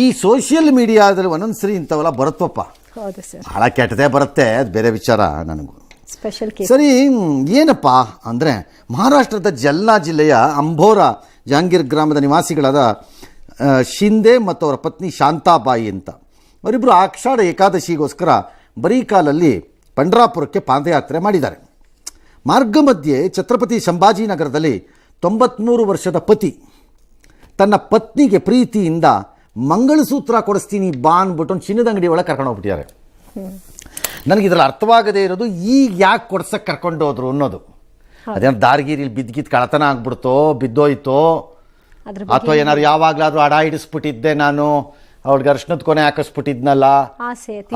ಈ ಸೋಷಿಯಲ್ ಮೀಡಿಯಾದಲ್ಲಿ ಒಂದೊಂದ್ಸರಿ ಇಂಥವೆಲ್ಲ ಬರುತ್ತಪ್ಪ. ಹೌದು ಸರ್, ಭಾಳ ಕೆಟ್ಟದೇ ಬರುತ್ತೆ, ಅದು ಬೇರೆ ವಿಚಾರ. ನನಗೂ ಸ್ಪೆಷಲ್ ಕೇಸ್. ಸರಿ, ಏನಪ್ಪ ಅಂದರೆ ಮಹಾರಾಷ್ಟ್ರದ ಜಲ್ನಾ ಜಿಲ್ಲೆಯ ಅಂಬೋರಾ ಜಹಾಂಗೀರ್ ಗ್ರಾಮದ ನಿವಾಸಿಗಳಾದ ಶಿಂದೆ ಮತ್ತು ಅವರ ಪತ್ನಿ ಶಾಂತಾಬಾಯಿ ಅಂತ ಅವರಿಬ್ಬರು ಆಷಾಢ ಏಕಾದಶಿಗೋಸ್ಕರ ಬರೀ ಕಾಲಲ್ಲಿ ಪಂಡ್ರಾಪುರಕ್ಕೆ ಪಾದಯಾತ್ರೆ ಮಾಡಿದ್ದಾರೆ. ಮಾರ್ಗ ಮಧ್ಯೆ ಛತ್ರಪತಿ ಸಂಭಾಜಿನಗರದಲ್ಲಿ 93 ವರ್ಷದ ಪತಿ ತನ್ನ ಪತ್ನಿಗೆ ಪ್ರೀತಿಯಿಂದ ಮಂಗಳಸೂತ್ರ ಕೊಡಿಸ್ತೀನಿ ಬಾ ಅಂದ್ಬಿಟ್ಟು ಒಂದು ಚಿನ್ನದ ಅಂಗಡಿ ಒಳಗೆ ಕರ್ಕೊಂಡು ಹೋಗ್ಬಿಟ್ಟಿದ್ದಾರೆ. ನನಗೆ ಇದರಲ್ಲಿ ಅರ್ಥವಾಗದೇ ಇರೋದು ಈಗ ಯಾಕೆ ಕೊಡ್ಸಕ್ಕೆ ಕರ್ಕೊಂಡು ಹೋದ್ರು ಅನ್ನೋದು. ಅದೇನು ದಾರ್ಗಿರಿಲಿ ಬಿದ್ದಿದ್ದು ಕಳತನ ಆಗ್ಬಿಡ್ತೋ, ಬಿದ್ದೋಯ್ತೋ, ಅಥವಾ ಏನಾದ್ರು ಯಾವಾಗಲಾದ್ರೂ ಅಡ ಹಿಡಿಸ್ಬಿಟ್ಟಿದ್ದೆ ನಾನು, ಅವ್ಳಿಗೆ ಅರ್ಶನದ ಕೊನೆ ಹಾಕಿಸ್ಬಿಟ್ಟಿದ್ನಲ್ಲ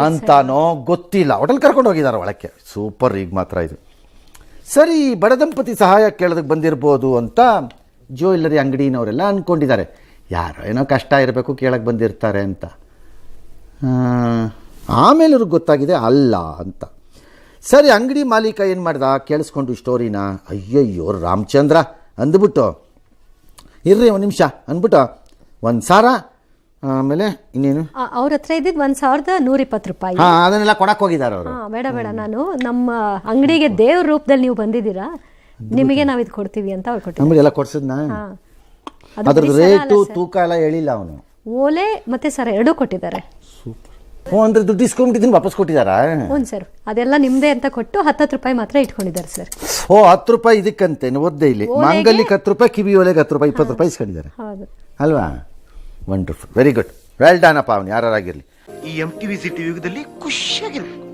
ಅಂತಾನೋ ಗೊತ್ತಿಲ್ಲ. ಹೋಟೆಲ್ ಕರ್ಕೊಂಡು ಹೋಗಿದ್ದಾರೆ ಒಳಕ್ಕೆ. ಸೂಪರ್. ಈಗ ಮಾತ್ರ ಇದು ಸರಿ. ಬಡದಂಪತಿ ಸಹಾಯ ಕೇಳೋದಕ್ಕೆ ಬಂದಿರ್ಬೋದು ಅಂತ ಜ್ಯುವೆಲ್ಲರಿ ಅಂಗಡಿನವರೆಲ್ಲ ಅಂದ್ಕೊಂಡಿದ್ದಾರೆ. ಯಾರೋ ಏನೋ ಕಷ್ಟ ಇರಬೇಕು ಕೇಳಕ್ಕೆ ಬಂದಿರ್ತಾರೆ ಅಂತ. ಆಮೇಲೆ ಅವ್ರಿಗೆ ಗೊತ್ತಾಗಿದೆ ಅಲ್ಲ ಅಂತ. ಸರಿ, ಅಂಗಡಿ ಮಾಲೀಕ ಏನು ಮಾಡ್ದ ಕೇಳಿಸ್ಕೊಂಡು ಸ್ಟೋರಿನ. ಅಯ್ಯಯ್ಯೋ ರಾಮಚಂದ್ರ ಅಂದ್ಬಿಟ್ಟು, ಇರ್ರಿ ಒಂದು ನಿಮಿಷ ಅಂದ್ಬಿಟ್ಟು 1,000, ಆಮೇಲೆ ಇನ್ನೇನು ಅವ್ರ ಹತ್ರ ಇದ್ದಿದ್ದು 1,120 ರೂಪಾಯಿ. ಅದನ್ನೆಲ್ಲ ಕೊಡಕ್ಕೆ ಹೋಗಿದ್ದಾರೆ ಅವರು. ಬೇಡ ಬೇಡ, ನಾನು ನಮ್ಮ ಅಂಗಡಿಗೆ ದೇವ್ರ ರೂಪದಲ್ಲಿ ನೀವು ಬಂದಿದ್ದೀರಾ, ನಿಮಗೆ ನಾವು ಇದು ಕೊಡ್ತೀವಿ ಅಂತ ಅವ್ರು ಕೊಟ್ಟಿದ್ದಾರೆ. ನಮಗೆ ಎಲ್ಲ ಕೊಡ್ಸಿದ್ನ. ಅದ್ರ ರೇಟು ತೂಕ ಎಲ್ಲ ಹೇಳಿಲ್ಲ ಅವನು. ಓಲೆ ಮತ್ತೆ ಸರ್ ಎರಡೂ ಕೊಟ್ಟಿದ್ದಾರೆ. ಸೂಪರ್. ಅಂದ್ರೆ ದುಡ್ಡು ಇಸ್ಕೊಂಡ್ಬಿಟ್ಟಿದ್ದೀನಿ, ವಾಪಸ್ ಕೊಟ್ಟಿದ್ದಾರಾ? ಹ್ಞೂ ಸರ್, ಅದೆಲ್ಲ ನಿಮ್ಮದೇ ಅಂತ ಕೊಟ್ಟು 10 ರೂಪಾಯಿ ಮಾತ್ರ ಇಟ್ಕೊಂಡಿದ್ದಾರೆ ಸರ್. 10 ರೂಪಾಯಿ ಇದಕ್ಕಂತೆ ಓದ್ದೆ ಇಲ್ಲಿ. ಮಾಂಗಲ್ಯಕ್ಕೆ 10 ರೂಪಾಯಿ, ಕಿವಿ ಓಲೆಗೆ 10 ರೂಪಾಯಿ, 20 ರೂಪಾಯಿ ಇಸ್ಕೊಂಡಿದ್ದಾರೆ. ಹೌದು ಅಲ್ವಾ? Wonderful, very good, well done ಅಪ್ಪ. ಅವನು ಯಾರಾಗಿರಲಿ ಈ MTV ಸಿಟಿ ಯುಗದಲ್ಲಿ ಖುಷಿಯಾಗಿರ್ಬೇಕು.